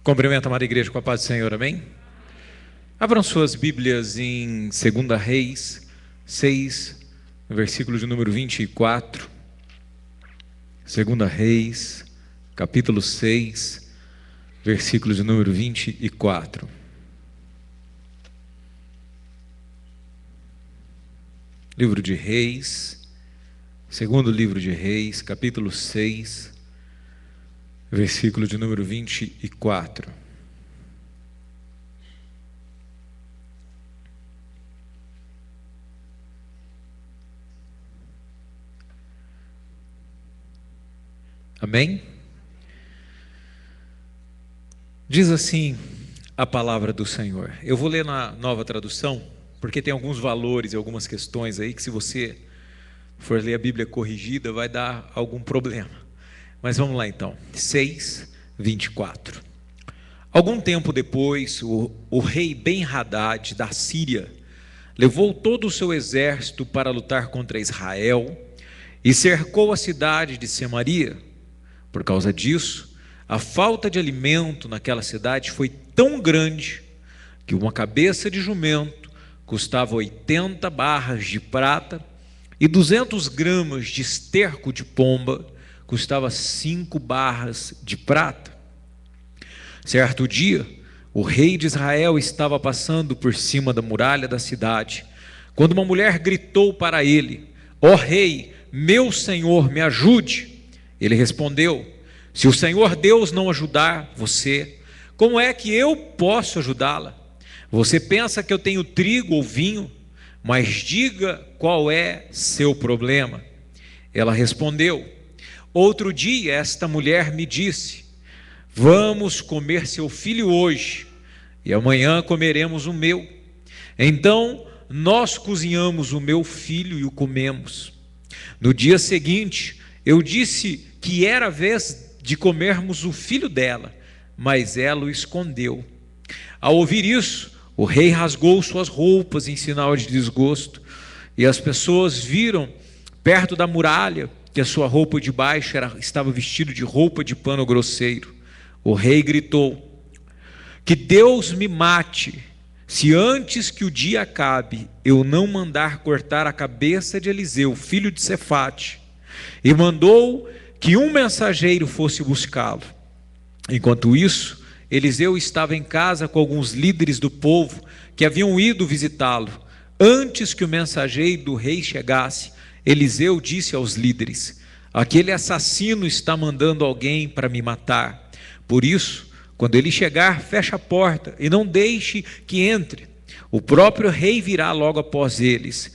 Cumprimento a amada igreja com a paz do Senhor, amém? Abram suas Bíblias em 2 Reis 6, versículo de número 24. 2 Reis, capítulo 6, versículo de número 24. Livro de Reis, segundo livro de Reis, capítulo 6, versículo de número 24. Amém? Diz assim a palavra do Senhor. Eu vou ler na Nova Tradução, porque tem alguns valores e algumas questões aí que, se você for ler a Bíblia corrigida, vai dar algum problema. Mas vamos lá então. 6, 24. Algum tempo depois, o rei Ben-Hadad da Síria levou todo o seu exército para lutar contra Israel e cercou a cidade de Samaria. Por causa disso, a falta de alimento naquela cidade foi tão grande que uma cabeça de jumento custava 80 barras de prata e 200 gramas de esterco de pomba custava 5 barras de prata. Certo dia, o rei de Israel estava passando por cima da muralha da cidade, quando uma mulher gritou para ele: "Ó rei, meu senhor, me ajude." Ele respondeu: "Se o Senhor Deus não ajudar você, como é que eu posso ajudá-la? Você pensa que eu tenho trigo ou vinho? Mas diga qual é seu problema." Ela respondeu: "Outro dia esta mulher me disse: 'Vamos comer seu filho hoje, e amanhã comeremos o meu.' Então nós cozinhamos o meu filho e o comemos. No dia seguinte eu disse que era a vez de comermos o filho dela, mas ela o escondeu." Ao ouvir isso, o rei rasgou suas roupas em sinal de desgosto, e as pessoas viram perto da muralha que a sua roupa de baixo estava vestida de roupa de pano grosseiro. O rei gritou: "Que Deus me mate, se antes que o dia acabe eu não mandar cortar a cabeça de Eliseu, filho de Safate." E mandou que um mensageiro fosse buscá-lo. Enquanto isso, Eliseu estava em casa com alguns líderes do povo que haviam ido visitá-lo. Antes que o mensageiro do rei chegasse, Eliseu disse aos líderes: "Aquele assassino está mandando alguém para me matar. Por isso, quando ele chegar, feche a porta e não deixe que entre. O próprio rei virá logo após eles."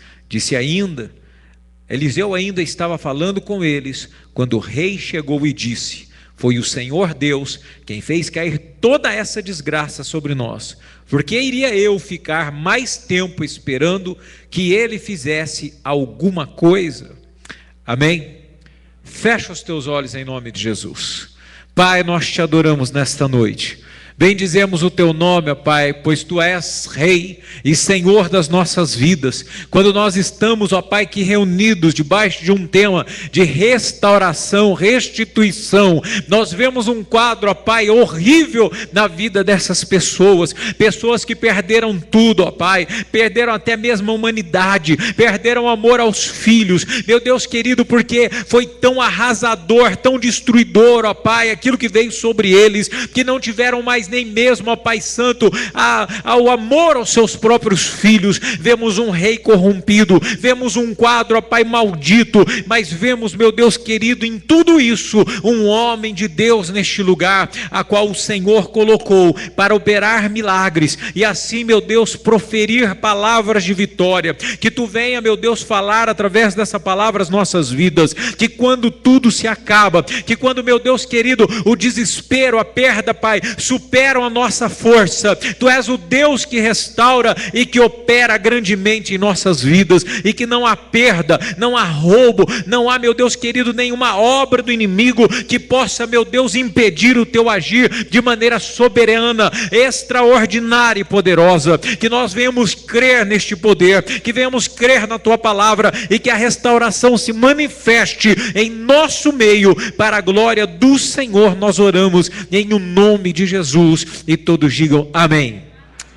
Eliseu ainda estava falando com eles quando o rei chegou e disse: "Foi o Senhor Deus quem fez cair toda essa desgraça sobre nós. Por que iria eu ficar mais tempo esperando que ele fizesse alguma coisa?" Amém? Fecha os teus olhos em nome de Jesus. Pai, nós te adoramos nesta noite. Bendizemos o teu nome, ó Pai, pois tu és Rei e Senhor das nossas vidas. Quando nós estamos, ó Pai, aqui reunidos debaixo de um tema de restauração, restituição, nós vemos um quadro, ó Pai, horrível na vida dessas pessoas. Pessoas que perderam tudo, ó Pai, perderam até mesmo a humanidade, perderam amor aos filhos. Meu Deus querido, porque foi tão arrasador, tão destruidor, ó Pai, aquilo que veio sobre eles, que não tiveram mais nem mesmo, ó Pai Santo, ao amor aos seus próprios filhos. Vemos um rei corrompido, vemos um quadro, ó Pai, maldito, mas vemos, meu Deus querido, em tudo isso, um homem de Deus neste lugar, a qual o Senhor colocou para operar milagres, e assim, meu Deus, proferir palavras de vitória. Que tu venha, meu Deus, falar através dessa palavra as nossas vidas, que quando tudo se acaba, que quando, meu Deus querido, o desespero, a perda, Pai, supera a nossa força, tu és o Deus que restaura e que opera grandemente em nossas vidas, e que não há perda, não há roubo, não há, meu Deus querido, nenhuma obra do inimigo que possa, meu Deus, impedir o teu agir de maneira soberana, extraordinária e poderosa. Que nós venhamos crer neste poder, que venhamos crer na tua palavra, e que a restauração se manifeste em nosso meio, para a glória do Senhor. Nós oramos em o nome de Jesus. Jesus, e todos digam amém.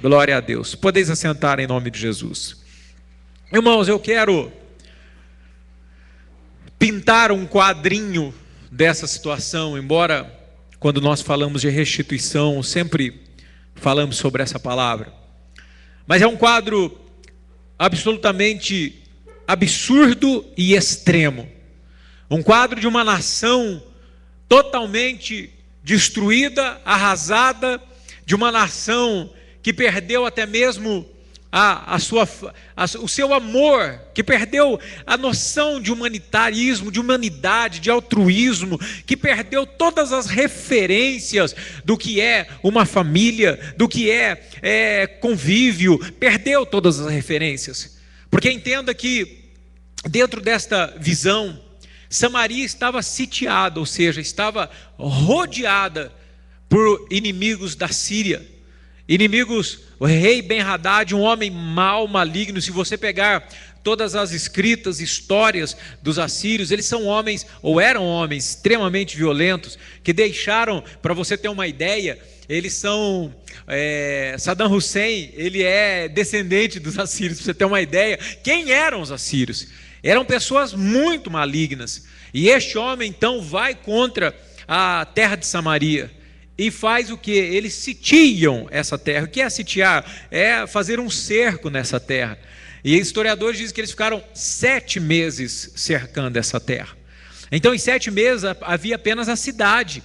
Glória a Deus. Podeis assentar em nome de Jesus. Irmãos, eu quero pintar um quadrinho dessa situação, embora quando nós falamos de restituição, sempre falamos sobre essa palavra. Mas é um quadro absolutamente absurdo e extremo. Um quadro de uma nação totalmente destruída, arrasada, de uma nação que perdeu até mesmo o seu amor, que perdeu a noção de humanitarismo, de humanidade, de altruísmo, que perdeu todas as referências do que é uma família, do que é convívio, perdeu todas as referências. Porque entenda que dentro desta visão, Samaria estava sitiada, ou seja, estava rodeada por inimigos da Síria. Inimigos, o rei Ben-Hadad, um homem mau, maligno. Se você pegar todas as escritas, histórias dos assírios, eles são homens, ou eram homens, extremamente violentos, que deixaram, para você ter uma ideia, eles são, Saddam Hussein, ele é descendente dos assírios, para você ter uma ideia. Quem eram os assírios? Eram pessoas muito malignas, e este homem então vai contra a terra de Samaria, e faz o que? Eles sitiam essa terra. O que é sitiar? É fazer um cerco nessa terra. E historiadores dizem que eles ficaram 7 meses cercando essa terra. Então em 7 meses havia apenas a cidade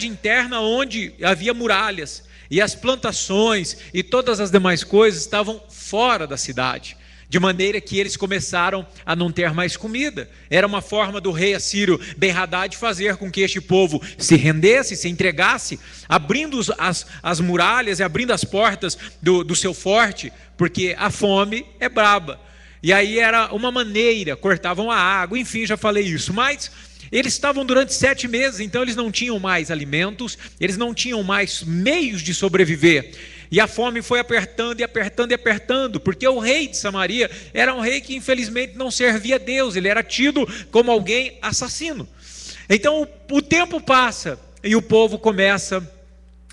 interna onde havia muralhas, e as plantações e todas as demais coisas estavam fora da cidade. De maneira que eles começaram a não ter mais comida. Era uma forma do rei assírio Ben-Hadad fazer com que este povo se rendesse, se entregasse, abrindo as muralhas e abrindo as portas do seu forte, porque a fome é braba. E aí era uma maneira, cortavam a água, enfim, já falei isso. Mas eles estavam durante 7 meses, então eles não tinham mais alimentos, eles não tinham mais meios de sobreviver. E a fome foi apertando e apertando e apertando, porque o rei de Samaria era um rei que infelizmente não servia a Deus, ele era tido como alguém assassino. Então o tempo passa e o povo começa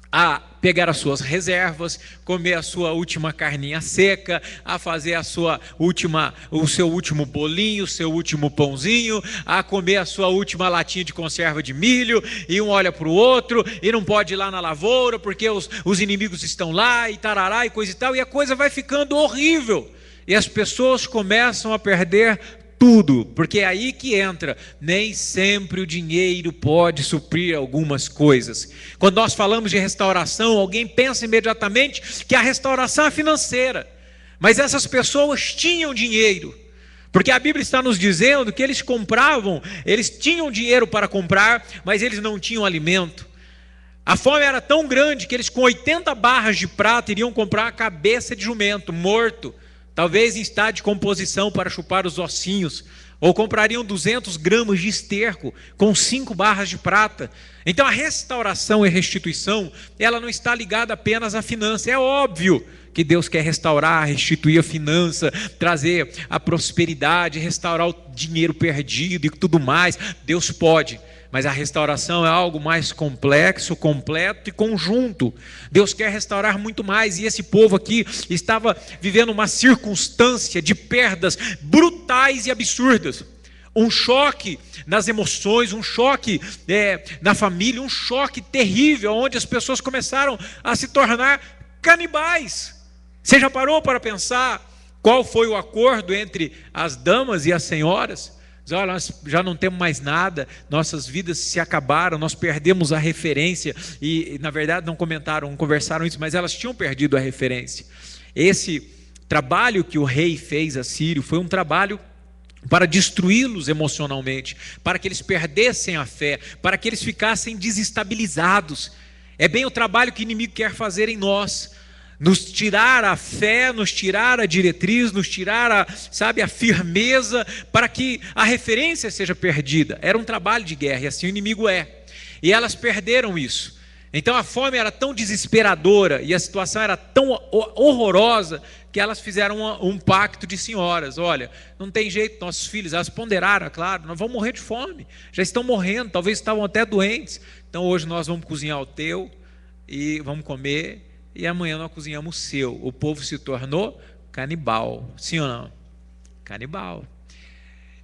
a pegar as suas reservas, comer a sua última carninha seca, a fazer o seu último bolinho, o seu último pãozinho, a comer a sua última latinha de conserva de milho, e um olha para o outro, e não pode ir lá na lavoura, porque os inimigos estão lá, e tarará, e coisa e tal, e a coisa vai ficando horrível, e as pessoas começam a perder tudo, porque é aí que entra, nem sempre o dinheiro pode suprir algumas coisas. Quando nós falamos de restauração, alguém pensa imediatamente que a restauração é financeira, mas essas pessoas tinham dinheiro, porque a Bíblia está nos dizendo que eles compravam, eles tinham dinheiro para comprar, mas eles não tinham alimento. A fome era tão grande que eles com 80 barras de prata iriam comprar a cabeça de jumento morto, talvez em estado de composição para chupar os ossinhos, ou comprariam 200 gramas de esterco com 5 barras de prata. Então a restauração e restituição, ela não está ligada apenas à finança. É óbvio que Deus quer restaurar, restituir a finança, trazer a prosperidade, restaurar o dinheiro perdido e tudo mais. Deus pode. Mas a restauração é algo mais complexo, completo e conjunto. Deus quer restaurar muito mais, e esse povo aqui estava vivendo uma circunstância de perdas brutais e absurdas. Um choque nas emoções, um choque na família, um choque terrível, onde as pessoas começaram a se tornar canibais. Você já parou para pensar qual foi o acordo entre as damas e as senhoras? Olha, nós já não temos mais nada, nossas vidas se acabaram, nós perdemos a referência, e na verdade não conversaram isso, mas elas tinham perdido a referência. Esse trabalho que o rei fez assírio foi um trabalho para destruí-los emocionalmente, para que eles perdessem a fé, para que eles ficassem desestabilizados. É bem o trabalho que o inimigo quer fazer em nós, nos tirar a fé, nos tirar a diretriz, nos tirar a firmeza, para que a referência seja perdida. Era um trabalho de guerra, e assim o inimigo é. E elas perderam isso. Então a fome era tão desesperadora e a situação era tão horrorosa que elas fizeram um pacto de senhoras. Olha, não tem jeito, nossos filhos, elas ponderaram, claro, nós vamos morrer de fome, já estão morrendo, talvez estavam até doentes. Então hoje nós vamos cozinhar o teu, e vamos comer, e amanhã nós cozinhamos o seu. O povo se tornou canibal, sim ou não? Canibal.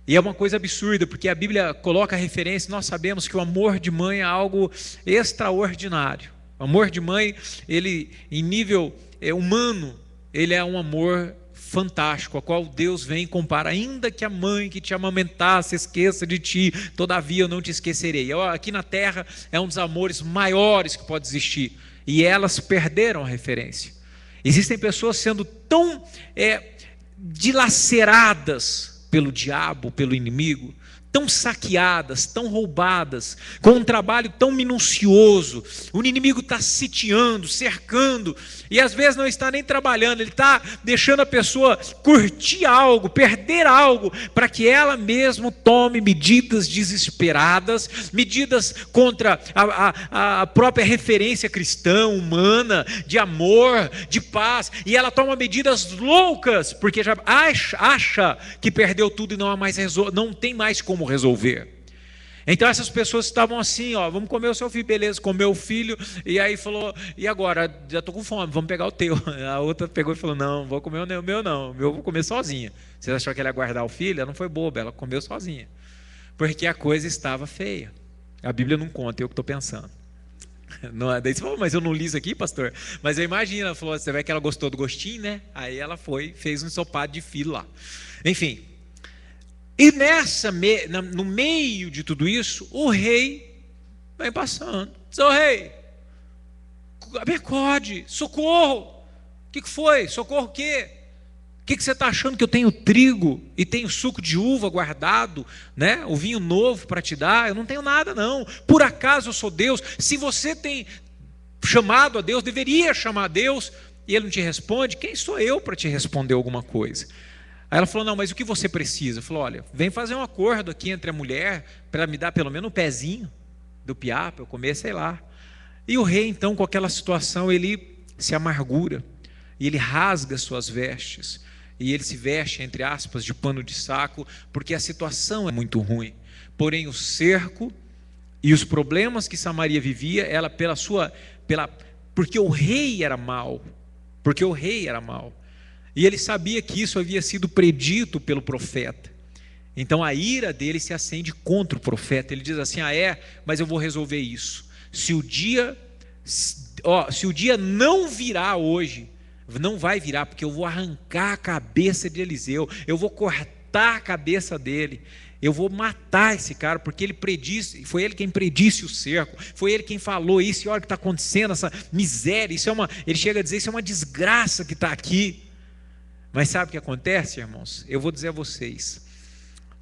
E é uma coisa absurda, porque a Bíblia coloca a referência, nós sabemos que o amor de mãe é algo extraordinário. O amor de mãe, ele em nível humano, ele é um amor fantástico, a qual Deus vem e compara. Ainda que a mãe que te amamentasse esqueça de ti, todavia eu não te esquecerei. Aqui na terra é um dos amores maiores que pode existir, e elas perderam a referência. Existem pessoas sendo tão dilaceradas pelo diabo, pelo inimigo, tão saqueadas, tão roubadas, com um trabalho tão minucioso. O inimigo está sitiando, cercando, e às vezes não está nem trabalhando, ele está deixando a pessoa curtir algo, perder algo, para que ela mesma tome medidas desesperadas, medidas contra a própria referência cristã, humana, de amor, de paz, e ela toma medidas loucas, porque já acha que perdeu tudo e não tem mais como resolver. Então essas pessoas estavam assim, vamos comer o seu filho, beleza, comeu o filho, e aí falou, e agora? Já estou com fome, vamos pegar o teu. A outra pegou e falou, não vou comer o meu não, o meu eu vou comer sozinha. Você achou que ela ia guardar o filho? Ela não foi boba, ela comeu sozinha, porque a coisa estava feia. A Bíblia não conta, eu que estou pensando. Não, daí você falou, mas eu não li isso aqui, pastor? Mas eu imagino, ela falou, você vê que ela gostou do gostinho, né? Aí ela fez um ensopado de filho lá. Enfim, e no meio de tudo isso, o rei vem passando. Seu rei, me acorde, socorro. O que foi? Socorro o quê? O que você está achando que eu tenho trigo e tenho suco de uva guardado, né? O vinho novo para te dar? Eu não tenho nada não. Por acaso eu sou Deus? Se você tem chamado a Deus, deveria chamar a Deus, e Ele não te responde, quem sou eu para te responder alguma coisa? Aí ela falou, não, mas o que você precisa? Falou, olha, vem fazer um acordo aqui entre a mulher, para me dar pelo menos um pezinho do piá, para eu comer, sei lá. E o rei então, com aquela situação, ele se amargura, e ele rasga suas vestes, e ele se veste, entre aspas, de pano de saco, porque a situação é muito ruim. Porém o cerco e os problemas que Samaria vivia, ela porque o rei era mau, e ele sabia que isso havia sido predito pelo profeta. Então a ira dele se acende contra o profeta. Ele diz assim, mas eu vou resolver isso. Se o dia não virar hoje, não vai virar, porque eu vou arrancar a cabeça de Eliseu, eu vou cortar a cabeça dele, eu vou matar esse cara, porque ele predisse, foi ele quem predisse o cerco, foi ele quem falou isso, e olha o que está acontecendo, essa miséria, ele chega a dizer, isso é uma desgraça que está aqui. Mas sabe o que acontece, irmãos? Eu vou dizer a vocês,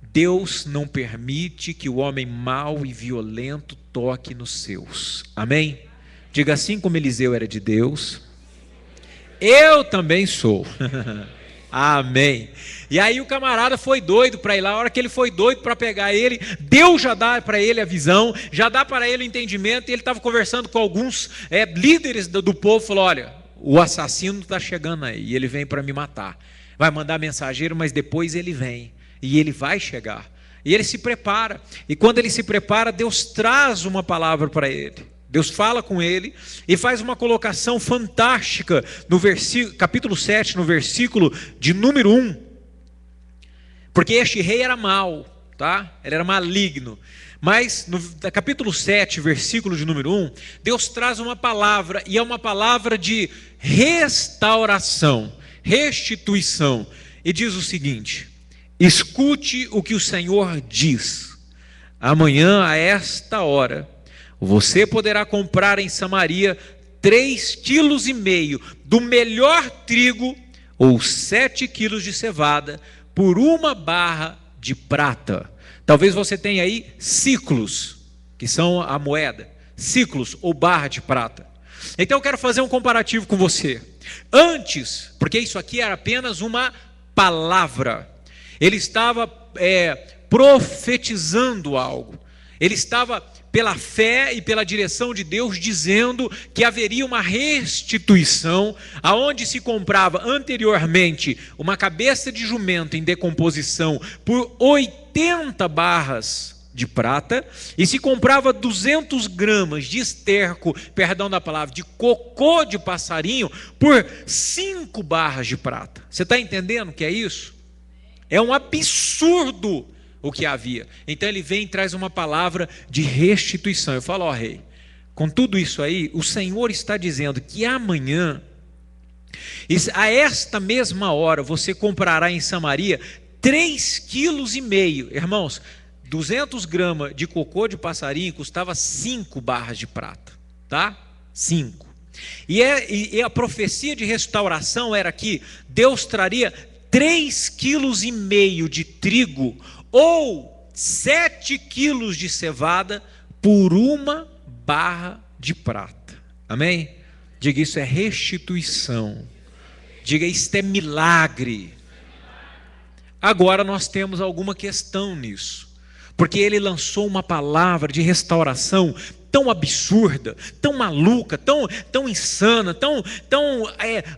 Deus não permite que o homem mau e violento toque nos seus, amém? Diga, assim como Eliseu era de Deus, eu também sou. Amém. E aí o camarada foi doido para ir lá. A hora que ele foi doido para pegar ele, Deus já dá para ele a visão, já dá para ele o entendimento. E ele estava conversando com alguns líderes do povo, falou, olha, o assassino está chegando aí, e ele vem para me matar. Vai mandar mensageiro, mas depois ele vem, e ele vai chegar. E ele se prepara, e quando ele se prepara, Deus traz uma palavra para ele. Deus fala com ele e faz uma colocação fantástica no capítulo 7, no versículo de número 1. Porque este rei era mau, tá? Ele era maligno. Mas no capítulo 7, versículo de número 1, Deus traz uma palavra, e é uma palavra de restauração, restituição. E diz o seguinte: escute o que o Senhor diz. Amanhã, a esta hora, você poderá comprar em Samaria 3,5 quilos do melhor trigo, ou 7 quilos de cevada, por 1 barra de prata. Talvez você tenha aí ciclos, que são a moeda, ciclos ou barra de prata. Então eu quero fazer um comparativo com você. Antes, porque isso aqui era apenas uma palavra, ele estava profetizando algo, ele estava pela fé e pela direção de Deus dizendo que haveria uma restituição, aonde se comprava anteriormente uma cabeça de jumento em decomposição por 80 barras de prata, e se comprava 200 gramas de esterco, perdão da palavra, de cocô de passarinho, por 5 barras de prata. Você está entendendo o que é isso? É um absurdo o que havia. Então ele vem e traz uma palavra de restituição. Eu falo, ó rei, com tudo isso aí, o Senhor está dizendo que amanhã, a esta mesma hora, você comprará em Samaria 3,5 kg. Irmãos, 200 gramas de cocô de passarinho custava 5 barras de prata, tá? 5. E a profecia de restauração era que Deus traria 3,5 kg de trigo ou 7 quilos de cevada por 1 barra de prata. Amém? Diga, isso é restituição. Diga, isto é milagre. Agora nós temos alguma questão nisso, porque ele lançou uma palavra de restauração tão absurda, tão maluca, tão insana, tão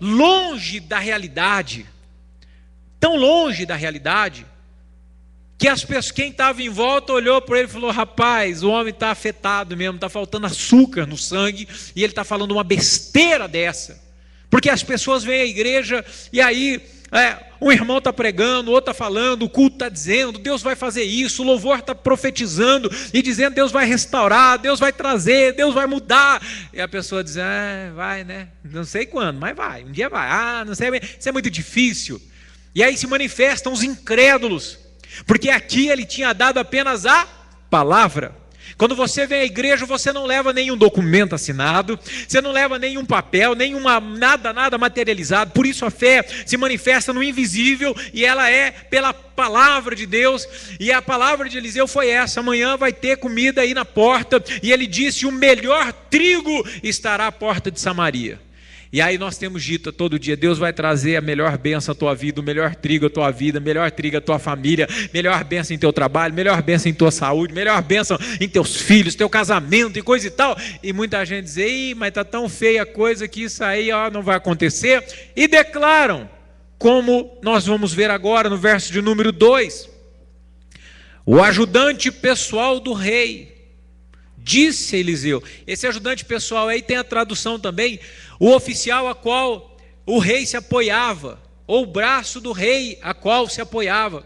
longe da realidade, tão longe da realidade, que as pessoas, quem estava em volta olhou para ele e falou, rapaz, o homem está afetado mesmo, está faltando açúcar no sangue, e ele está falando uma besteira dessa, porque as pessoas vêm à igreja, e aí um irmão está pregando, o outro está falando, o culto está dizendo, Deus vai fazer isso, o louvor está profetizando, e dizendo, Deus vai restaurar, Deus vai trazer, Deus vai mudar, e a pessoa diz, vai, né, não sei quando, mas vai, um dia vai, não sei, isso é muito difícil, e aí se manifestam os incrédulos, porque aqui ele tinha dado apenas a palavra. Quando você vem à igreja, você não leva nenhum documento assinado, você não leva nenhum papel, nada materializado. Por isso a fé se manifesta no invisível, e ela é pela palavra de Deus. E a palavra de Eliseu foi essa: amanhã vai ter comida aí na porta. E ele disse, o melhor trigo estará à porta de Samaria. E aí nós temos dito todo dia, Deus vai trazer a melhor bênção à tua vida, o melhor trigo à tua vida, o melhor trigo à tua família, melhor bênção em teu trabalho, melhor bênção em tua saúde, melhor bênção em teus filhos, teu casamento e coisa e tal. E muita gente diz, mas está tão feia a coisa que isso aí não vai acontecer. E declaram, como nós vamos ver agora no verso de número 2, o ajudante pessoal do rei disse a Eliseu. Esse ajudante pessoal aí tem a tradução também, o oficial a qual o rei se apoiava, ou o braço do rei a qual se apoiava.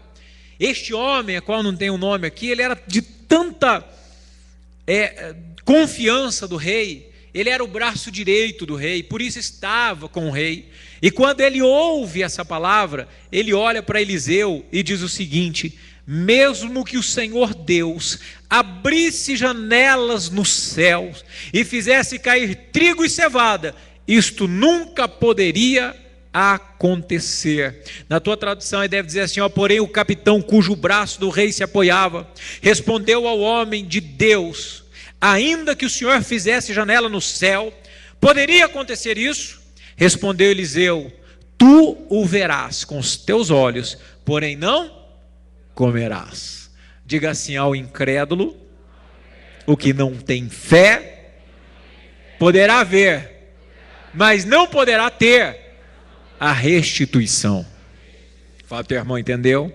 Este homem, a qual não tem um nome aqui, ele era de tanta confiança do rei, ele era o braço direito do rei, por isso estava com o rei. E quando ele ouve essa palavra, ele olha para Eliseu e diz o seguinte: mesmo que o Senhor Deus abrisse janelas nos céus e fizesse cair trigo e cevada, isto nunca poderia acontecer. Na tua tradução ele deve dizer assim, porém o capitão cujo braço do rei se apoiava, respondeu ao homem de Deus, ainda que o Senhor fizesse janela no céu, poderia acontecer isso? Respondeu Eliseu, tu o verás com os teus olhos, porém não comerás. Diga assim ao incrédulo, o que não tem fé, poderá ver, mas não poderá ter a restituição. Fala, teu irmão, entendeu?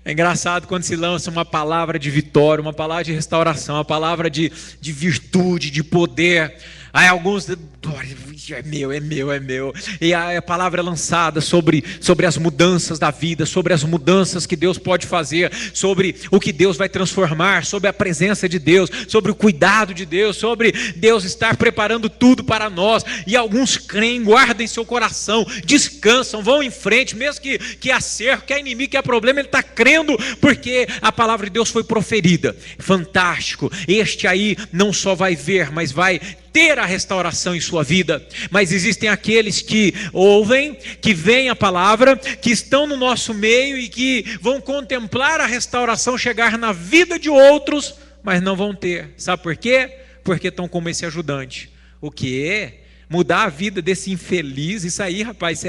É engraçado quando se lança uma palavra de vitória, uma palavra de restauração, uma palavra de virtude, de poder. Aí alguns, é meu. E a palavra é lançada sobre as mudanças da vida, sobre as mudanças que Deus pode fazer, sobre o que Deus vai transformar, sobre a presença de Deus, sobre o cuidado de Deus, sobre Deus estar preparando tudo para nós. E alguns creem, guardam em seu coração, descansam, vão em frente, mesmo que há cerco, que há inimigo, que há problema, ele está crendo, porque a palavra de Deus foi proferida. Fantástico, este aí não só vai ver, mas vai ter a restauração em sua vida. Mas existem aqueles que ouvem, que veem a palavra, que estão no nosso meio e que vão contemplar a restauração chegar na vida de outros, mas não vão ter. Sabe por quê? Porque estão como esse ajudante. O quê? Mudar a vida desse infeliz? Isso aí, rapaz,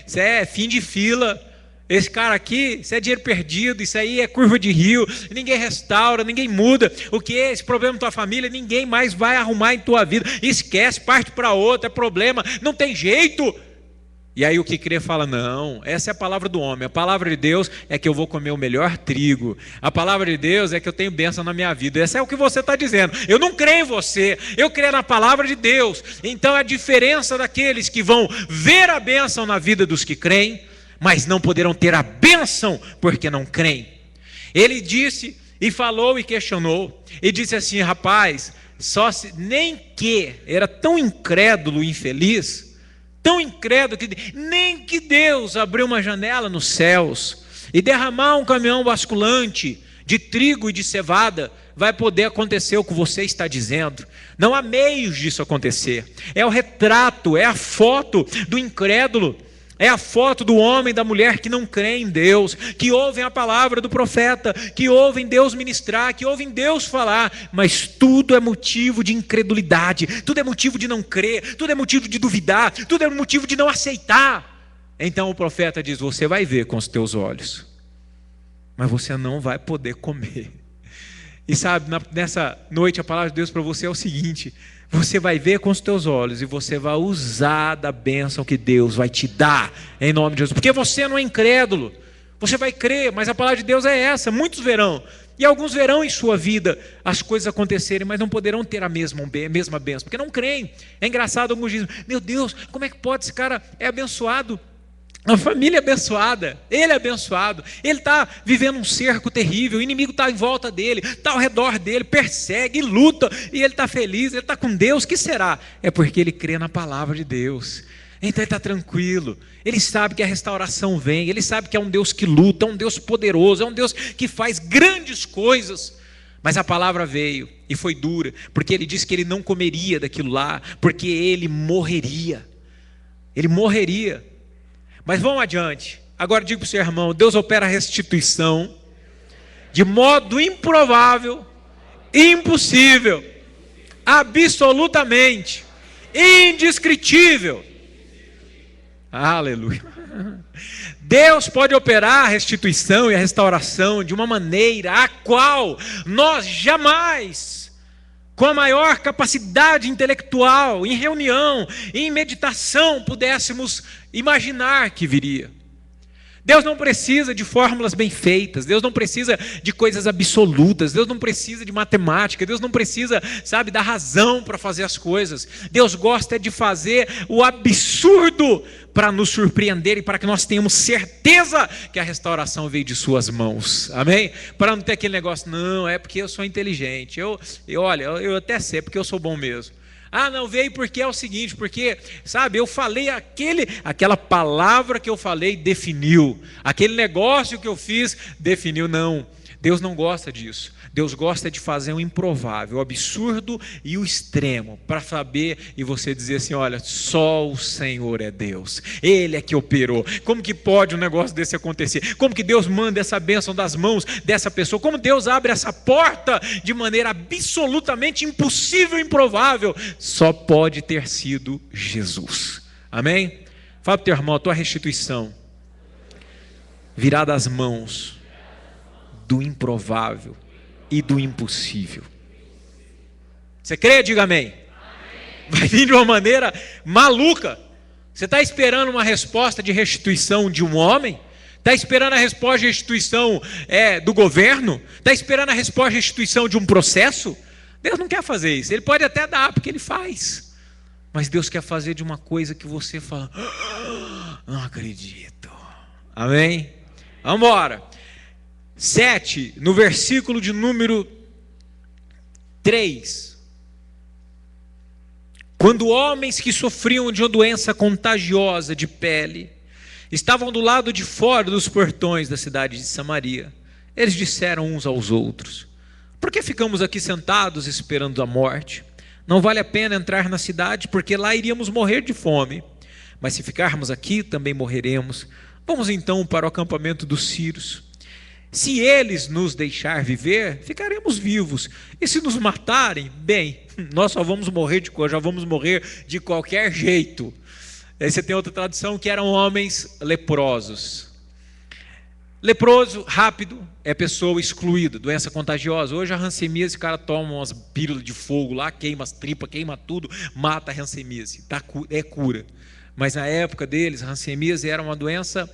isso é fim de fila. Esse cara aqui, isso é dinheiro perdido, isso aí é curva de rio, ninguém restaura, ninguém muda. O que é esse problema na tua família? Ninguém mais vai arrumar em tua vida. Esquece, parte para outra, é problema, não tem jeito. E aí o que crê fala, não, essa é a palavra do homem. A palavra de Deus é que eu vou comer o melhor trigo. A palavra de Deus é que eu tenho bênção na minha vida. Essa é o que você está dizendo. Eu não creio em você, eu creio na palavra de Deus. Então a diferença daqueles que vão ver a bênção na vida dos que creem, mas não poderão ter a bênção porque não creem. Ele disse e falou e questionou. E disse assim, rapaz, nem que, era tão incrédulo e infeliz, tão incrédulo que nem que Deus abriu uma janela nos céus e derramar um caminhão basculante de trigo e de cevada, vai poder acontecer o que você está dizendo. Não há meios disso acontecer. É o retrato, é a foto do incrédulo, é a foto do homem e da mulher que não creem em Deus, que ouvem a palavra do profeta, que ouvem Deus ministrar, que ouvem Deus falar, mas tudo é motivo de incredulidade, tudo é motivo de não crer, tudo é motivo de duvidar, tudo é motivo de não aceitar. Então o profeta diz, você vai ver com os teus olhos, mas você não vai poder comer. E sabe, nessa noite a palavra de Deus para você é o seguinte, você vai ver com os teus olhos e você vai usar da bênção que Deus vai te dar, em nome de Jesus, porque você não é incrédulo, você vai crer, mas a palavra de Deus é essa, muitos verão, e alguns verão em sua vida as coisas acontecerem, mas não poderão ter a mesma bênção, porque não creem. É engraçado, alguns dizem, meu Deus, como é que pode, esse cara é abençoado, a família é abençoada, ele é abençoado, ele está vivendo um cerco terrível, o inimigo está em volta dele, está ao redor dele, persegue, luta, e ele está feliz, ele está com Deus. O que será? É porque ele crê na palavra de Deus, então ele está tranquilo, ele sabe que a restauração vem, ele sabe que é um Deus que luta, é um Deus poderoso, é um Deus que faz grandes coisas. Mas a palavra veio e foi dura, porque ele disse que ele não comeria daquilo lá, porque ele morreria. Mas vamos adiante. Agora digo para o seu irmão, Deus opera a restituição de modo improvável, impossível, absolutamente indescritível. Aleluia. Deus pode operar a restituição e a restauração de uma maneira a qual nós jamais, com a maior capacidade intelectual, em reunião, em meditação, pudéssemos imaginar que viria. Deus não precisa de fórmulas bem feitas, Deus não precisa de coisas absolutas, Deus não precisa de matemática, Deus não precisa, da razão para fazer as coisas. Deus gosta de fazer o absurdo para nos surpreender e para que nós tenhamos certeza que a restauração veio de suas mãos, amém? Para não ter aquele negócio, não, é porque eu sou inteligente, eu até sei, porque eu sou bom mesmo. Ah, não, veio porque é o seguinte, porque, eu falei aquela palavra que eu falei definiu, aquele negócio que eu fiz definiu. Não, Deus não gosta disso. Deus gosta de fazer o improvável, o absurdo e o extremo, para saber e você dizer assim, olha, só o Senhor é Deus, Ele é que operou. Como que pode um negócio desse acontecer? Como que Deus manda essa bênção das mãos dessa pessoa? Como Deus abre essa porta de maneira absolutamente impossível e improvável? Só pode ter sido Jesus, amém? Fala para o teu irmão, a tua restituição virá das mãos do improvável e do impossível. Você crê? Diga amém. Amém. Vai vir de uma maneira maluca. Você está esperando uma resposta de restituição de um homem? Está esperando a resposta de restituição do governo? Está esperando a resposta de restituição de um processo? Deus não quer fazer isso. Ele pode até dar, porque Ele faz. Mas Deus quer fazer de uma coisa que você fala, não acredito. Amém? Vamos embora. 7, no versículo de número 3. Quando homens que sofriam de uma doença contagiosa de pele estavam do lado de fora dos portões da cidade de Samaria, eles disseram uns aos outros, por que ficamos aqui sentados esperando a morte? Não vale a pena entrar na cidade, porque lá iríamos morrer de fome, mas se ficarmos aqui também morreremos. Vamos então para o acampamento dos sírios. Se eles nos deixar viver, ficaremos vivos. E se nos matarem, bem, nós já vamos morrer de qualquer jeito. Aí você tem outra tradução que eram homens leprosos. Leproso, rápido, é pessoa excluída, doença contagiosa. Hoje a hanseníase, o cara toma umas pílulas de fogo lá, queima as tripas, queima tudo, mata a hanseníase, é cura. Mas na época deles, a hanseníase era uma doença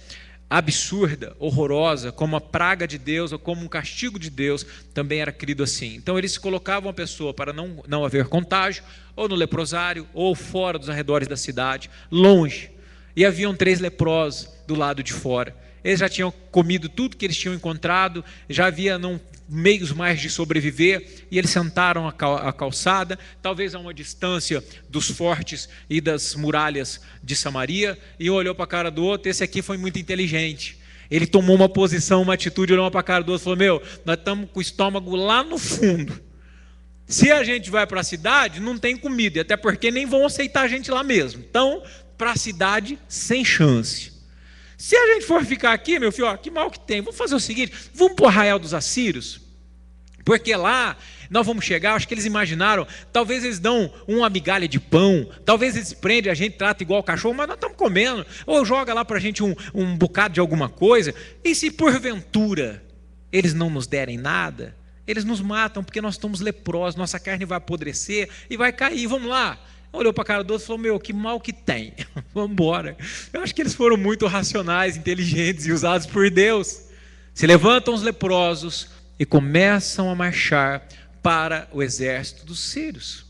absurda, horrorosa, como a praga de Deus ou como um castigo de Deus, também era querido assim. Então eles colocavam a pessoa para não haver contágio, ou no leprosário, ou fora dos arredores da cidade, longe. E haviam 3 leprosos do lado de fora. Eles já tinham comido tudo que eles tinham encontrado, já havia meios mais de sobreviver, e eles sentaram a calçada, talvez a uma distância dos fortes e das muralhas de Samaria, e um olhou para a cara do outro. Esse aqui foi muito inteligente. Ele tomou uma posição, uma atitude, olhou para a cara do outro e falou: nós estamos com o estômago lá no fundo. Se a gente vai para a cidade, não tem comida, e até porque nem vão aceitar a gente lá mesmo. Então, para a cidade, sem chance. Se a gente for ficar aqui, meu filho, que mal que tem, vamos fazer o seguinte, vamos para o arraial dos assírios, porque lá nós vamos chegar. Acho que eles imaginaram, talvez eles dão uma migalha de pão, talvez eles prendem a gente, tratam igual cachorro, mas nós estamos comendo, ou joga lá para a gente um bocado de alguma coisa, e se porventura eles não nos derem nada, eles nos matam, porque nós estamos leprosos, nossa carne vai apodrecer e vai cair, vamos lá. Olhou para a cara do outro e falou: que mal que tem, vamos embora. Eu acho que eles foram muito racionais, inteligentes e usados por Deus. Se levantam os leprosos e começam a marchar para o exército dos sírios.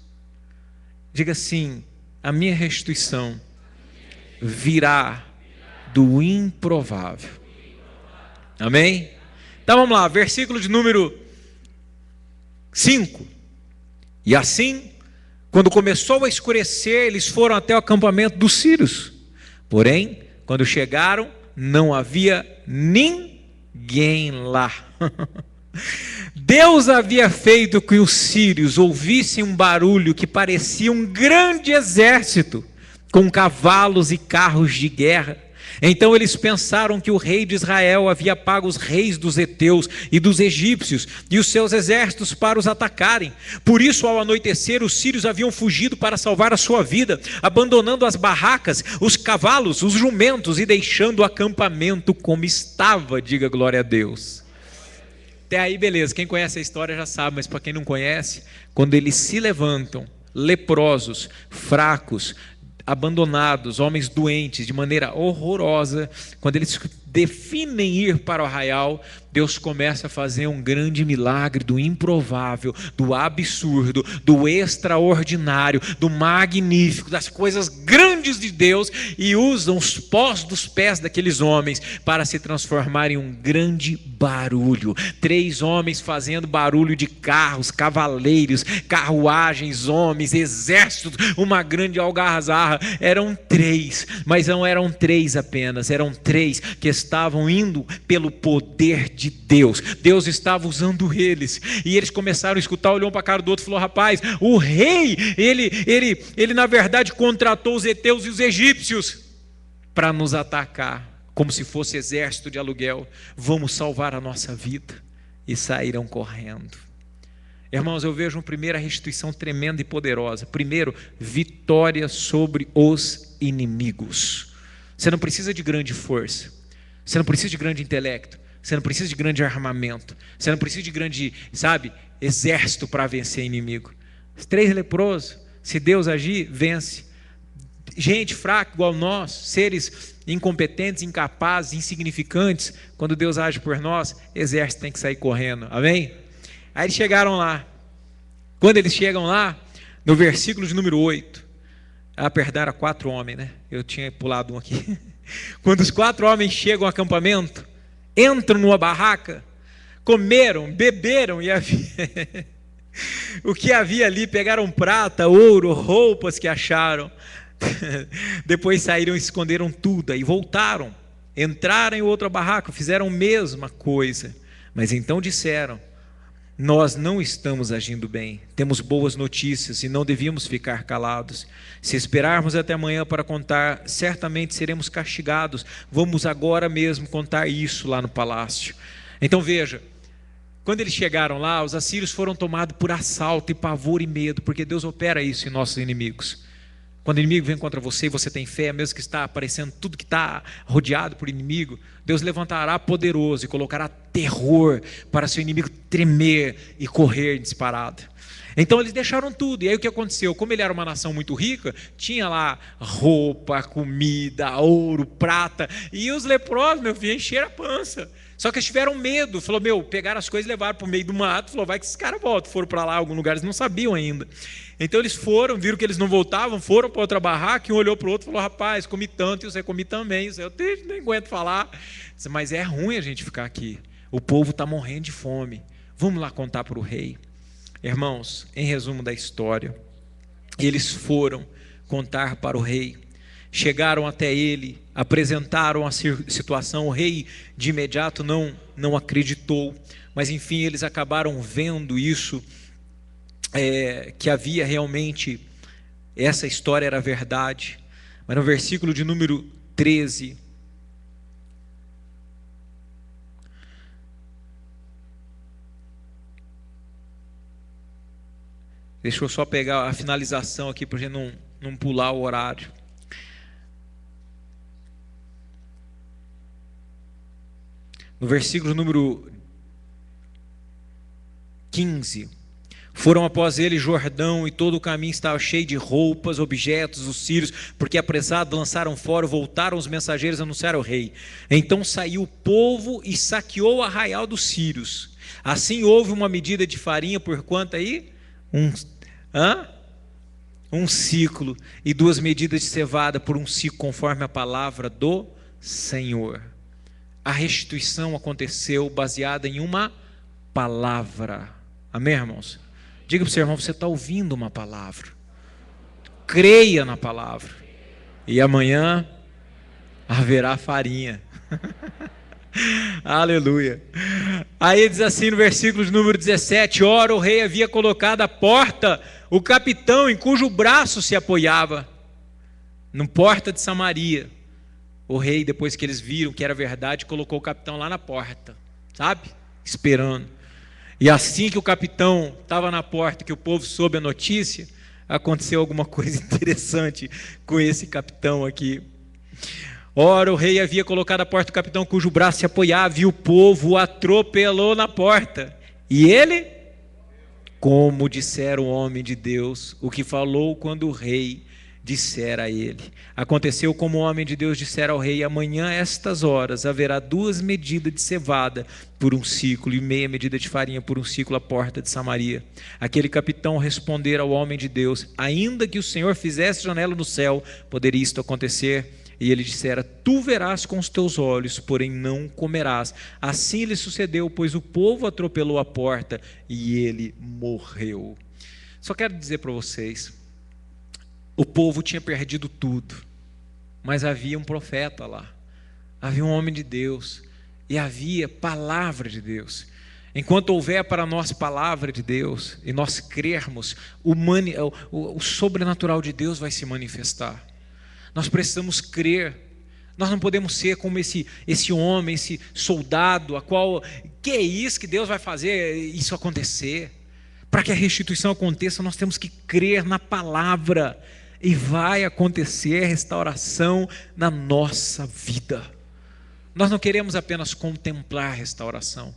Diga assim: a minha restituição virá do improvável. Amém? Então vamos lá, versículo de número 5. E assim, quando começou a escurecer, eles foram até o acampamento dos sírios. Porém, quando chegaram, não havia ninguém lá. Deus havia feito que os sírios ouvissem um barulho que parecia um grande exército, com cavalos e carros de guerra. Então eles pensaram que o rei de Israel havia pago os reis dos heteus e dos egípcios e os seus exércitos para os atacarem. Por isso, ao anoitecer, os sírios haviam fugido para salvar a sua vida, abandonando as barracas, os cavalos, os jumentos e deixando o acampamento como estava. Diga glória a Deus. Até aí beleza, quem conhece a história já sabe, mas para quem não conhece, quando eles se levantam, leprosos, fracos, abandonados, homens doentes, de maneira horrorosa, quando eles definem ir para o arraial, Deus começa a fazer um grande milagre do improvável, do absurdo, do extraordinário, do magnífico, das coisas grandes de Deus, e usam os pós dos pés daqueles homens para se transformar em um grande barulho. 3 homens fazendo barulho de carros, cavaleiros, carruagens, homens, exércitos, uma grande algazarra. Eram 3, mas não eram 3 apenas, eram 3 que estavam indo pelo poder de Deus. Deus estava usando eles, e eles começaram a escutar, olhou para a cara do outro e falou: rapaz, o rei, ele na verdade contratou os heteus e os egípcios para nos atacar, como se fosse exército de aluguel. Vamos salvar a nossa vida. E saíram correndo. Irmãos, eu vejo uma primeira restituição tremenda e poderosa. Primeiro, vitória sobre os inimigos. Você não precisa de grande força, você não precisa de grande intelecto, você não precisa de grande armamento, você não precisa de grande, exército para vencer inimigo. Os 3 leprosos, se Deus agir, vence. Gente fraca igual nós, seres incompetentes, incapazes, insignificantes, quando Deus age por nós, exército tem que sair correndo. Amém? Aí eles chegaram lá. Quando eles chegam lá, no versículo de número 8, perdão, era 4 homens, né? Eu tinha pulado um aqui. Quando os 4 homens chegam ao acampamento, entram numa barraca, comeram, beberam, e havia o que havia ali, pegaram prata, ouro, roupas que acharam. Depois saíram e esconderam tudo, e voltaram, entraram em outra barraca, fizeram a mesma coisa, mas então disseram: nós não estamos agindo bem, temos boas notícias e não devíamos ficar calados. Se esperarmos até amanhã para contar, certamente seremos castigados. Vamos agora mesmo contar isso lá no palácio. Então veja, quando eles chegaram lá, os assírios foram tomados por assalto e pavor e medo, porque Deus opera isso em nossos inimigos. Quando o inimigo vem contra você e você tem fé, mesmo que está aparecendo tudo que está rodeado por inimigo, Deus levantará poderoso e colocará terror para seu inimigo tremer e correr disparado. Então eles deixaram tudo. E aí o que aconteceu? Como ele era uma nação muito rica, tinha lá roupa, comida, ouro, prata. E os leprosos, meu filho, encheram a pança. Só que eles tiveram medo. Falou, pegaram as coisas e levaram para o meio do mato. Falou, vai que esses caras voltam. Foram para lá, algum lugar, eles não sabiam ainda. Então eles foram, viram que eles não voltavam, foram para outra barraca, um olhou para o outro e falou, rapaz, comi tanto, e você comi também. Eu nem aguento falar. Mas é ruim a gente ficar aqui. O povo está morrendo de fome. Vamos lá contar para o rei. Irmãos, em resumo da história, eles foram contar para o rei, chegaram até ele, apresentaram a situação, o rei de imediato não acreditou, mas enfim, eles acabaram vendo isso, que havia realmente, essa história era verdade. Mas no versículo de número 13, deixa eu só pegar a finalização aqui para a gente não pular o horário. No versículo número 15. Foram após ele Jordão, e todo o caminho estava cheio de roupas, objetos, os sírios, porque apressados lançaram fora, voltaram os mensageiros a anunciar ao rei. Então saiu o povo e saqueou o arraial dos sírios. Assim houve uma medida de farinha por quanto aí? Um ciclo, e 2 medidas de cevada por um ciclo, conforme a palavra do Senhor. A restituição aconteceu baseada em uma palavra. Amém, irmãos? Diga para o seu irmão, você está ouvindo uma palavra. Creia na palavra. E amanhã haverá farinha. Aleluia. Aí diz assim no versículo de número 17: ora, o rei havia colocado à porta o capitão em cujo braço se apoiava, na porta de Samaria. O rei, depois que eles viram que era verdade, colocou o capitão lá na porta, sabe? Esperando. E assim que o capitão estava na porta, que o povo soube a notícia, aconteceu alguma coisa interessante com esse capitão aqui. Ora, o rei havia colocado à porta o capitão cujo braço se apoiava, e o povo o atropelou na porta. E ele, como dissera o homem de Deus, o que falou quando o rei dissera a ele. Aconteceu como o homem de Deus dissera ao rei: amanhã, a estas horas, haverá 2 medidas de cevada por um ciclo, e meia medida de farinha por um ciclo à porta de Samaria. Aquele capitão respondera ao homem de Deus: ainda que o Senhor fizesse janela no céu, poderia isto acontecer? E ele dissera: tu verás com os teus olhos, porém não comerás. Assim lhe sucedeu, pois o povo atropelou a porta e ele morreu. Só quero dizer para vocês, o povo tinha perdido tudo, mas havia um profeta lá, havia um homem de Deus, e havia palavra de Deus. Enquanto houver para nós palavra de Deus, e nós crermos, o sobrenatural de Deus vai se manifestar. Nós precisamos crer. Nós não podemos ser como esse homem, esse soldado, a qual, que é isso que Deus vai fazer isso acontecer? Para que a restituição aconteça, nós temos que crer na palavra, e vai acontecer restauração na nossa vida. Nós não queremos apenas contemplar a restauração.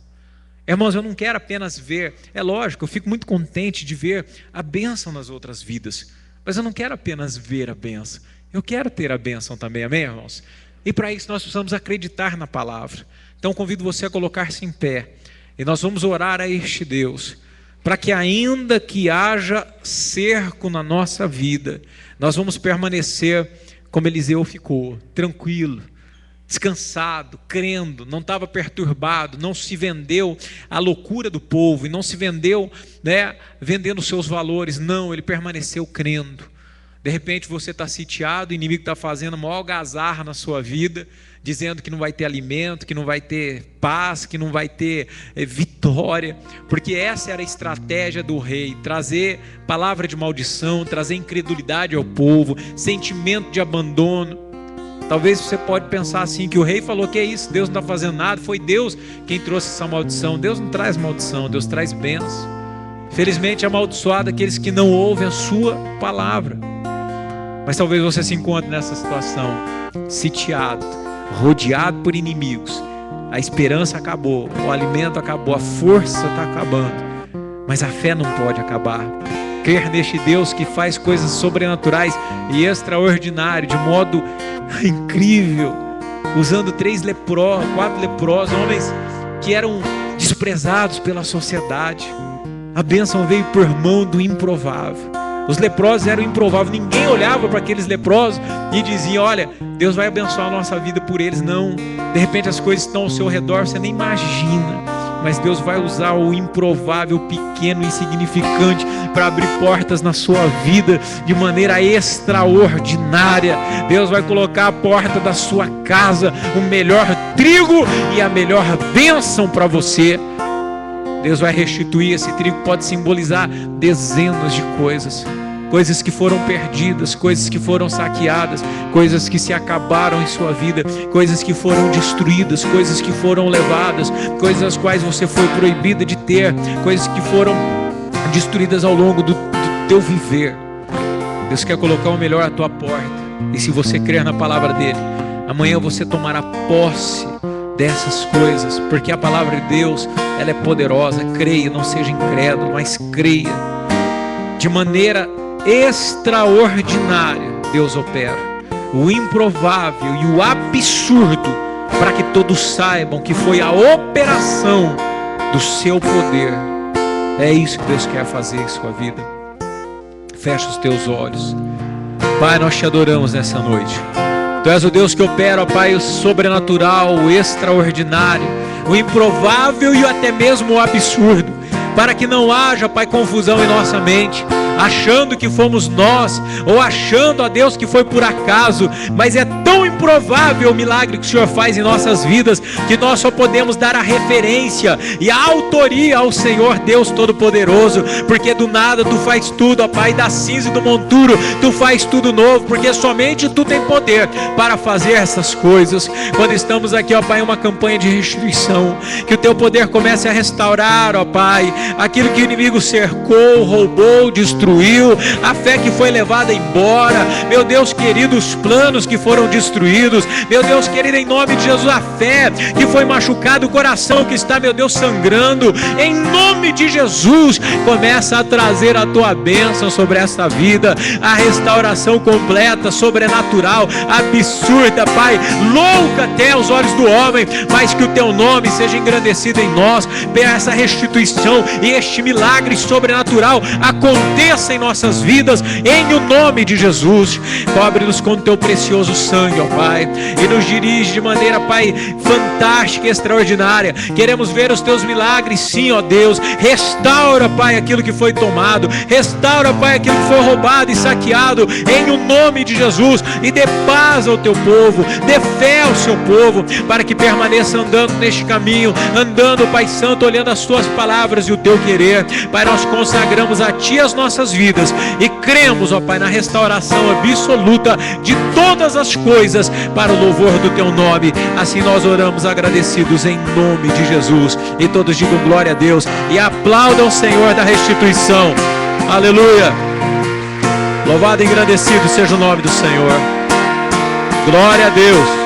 Irmãos, eu não quero apenas ver, é lógico, eu fico muito contente de ver a bênção nas outras vidas, mas eu não quero apenas ver a bênção, eu quero ter a bênção também, amém, irmãos? E para isso nós precisamos acreditar na palavra. Então convido você a colocar-se em pé, e nós vamos orar a este Deus, para que ainda que haja cerco na nossa vida, nós vamos permanecer como Eliseu ficou, tranquilo, descansado, crendo, não estava perturbado, não se vendeu à loucura do povo, e não se vendeu, vendendo seus valores, não, ele permaneceu crendo. De repente você está sitiado, o inimigo está fazendo a maior algazarra na sua vida, dizendo que não vai ter alimento, que não vai ter paz, que não vai ter vitória, porque essa era a estratégia do rei, trazer palavra de maldição, trazer incredulidade ao povo, sentimento de abandono. Talvez você pode pensar assim, que o rei falou: que é isso, Deus não está fazendo nada, foi Deus quem trouxe essa maldição. Deus não traz maldição, Deus traz bênção. Felizmente amaldiçoado aqueles que não ouvem a sua palavra. Mas talvez você se encontre nessa situação, sitiado, rodeado por inimigos. A esperança acabou, o alimento acabou, a força está acabando. Mas a fé não pode acabar. Crer neste Deus que faz coisas sobrenaturais e extraordinárias, de modo incrível, usando 4 leprosos, homens que eram desprezados pela sociedade. A bênção veio por mão do improvável. Os leprosos eram improváveis, ninguém olhava para aqueles leprosos e dizia: olha, Deus vai abençoar a nossa vida por eles. Não, de repente as coisas estão ao seu redor, você nem imagina, mas Deus vai usar o improvável, pequeno, insignificante, para abrir portas na sua vida de maneira extraordinária. Deus vai colocar à porta da sua casa o melhor trigo e a melhor bênção para você. Deus vai restituir esse trigo, pode simbolizar dezenas de coisas. Coisas que foram perdidas, coisas que foram saqueadas, coisas que se acabaram em sua vida, coisas que foram destruídas, coisas que foram levadas, coisas as quais você foi proibida de ter, coisas que foram destruídas ao longo do teu viver. Deus quer colocar o melhor à tua porta, e se você crer na palavra dele, amanhã você tomará posse dessas coisas, porque a palavra de Deus, ela é poderosa. Creia, não seja incrédulo, mas creia. De maneira extraordinária Deus opera o improvável e o absurdo, para que todos saibam que foi a operação do seu poder. É isso que Deus quer fazer em sua vida. Fecha os teus olhos. Pai, nós te adoramos nessa noite. Tu és o Deus que opera, ó Pai, o sobrenatural, o extraordinário, o improvável e até mesmo o absurdo, para que não haja, Pai, confusão em nossa mente, achando que fomos nós, ou achando, ó Deus, que foi por acaso. Mas é tão improvável o milagre que o Senhor faz em nossas vidas, que nós só podemos dar a referência e a autoria ao Senhor Deus Todo-Poderoso, porque do nada Tu faz tudo, ó Pai, da cinza e do monturo Tu faz tudo novo, porque somente Tu tem poder para fazer essas coisas. Quando estamos aqui, ó Pai, em uma campanha de restituição, que o Teu poder comece a restaurar, ó Pai, aquilo que o inimigo cercou, roubou, destruiu, a fé que foi levada embora, meu Deus querido, os planos que foram destruídos, meu Deus querido, em nome de Jesus, a fé que foi machucada, o coração que está, meu Deus, sangrando, em nome de Jesus, começa a trazer a Tua bênção sobre esta vida, a restauração completa, sobrenatural, absurda, Pai, louca até aos olhos do homem, mas que o Teu nome seja engrandecido em nós, essa restituição e este milagre sobrenatural aconteça em nossas vidas, em o nome de Jesus. Cobre-nos com o Teu precioso sangue, ó Pai, e nos dirige de maneira, Pai, fantástica e extraordinária. Queremos ver os Teus milagres, sim, ó Deus. Restaura, Pai, aquilo que foi tomado, restaura, Pai, aquilo que foi roubado e saqueado, em o nome de Jesus, e dê paz ao Teu povo, dê fé ao Seu povo, para que permaneça andando neste caminho, andando, Pai Santo, olhando as Tuas palavras e o Teu querer. Pai, nós consagramos a Ti as nossas vidas e cremos, ó Pai, na restauração absoluta de todas as coisas para o louvor do Teu nome. Assim nós oramos agradecidos em nome de Jesus, e todos digam glória a Deus e aplaudam o Senhor da restituição. Aleluia. Louvado e engrandecido seja o nome do Senhor. Glória a Deus.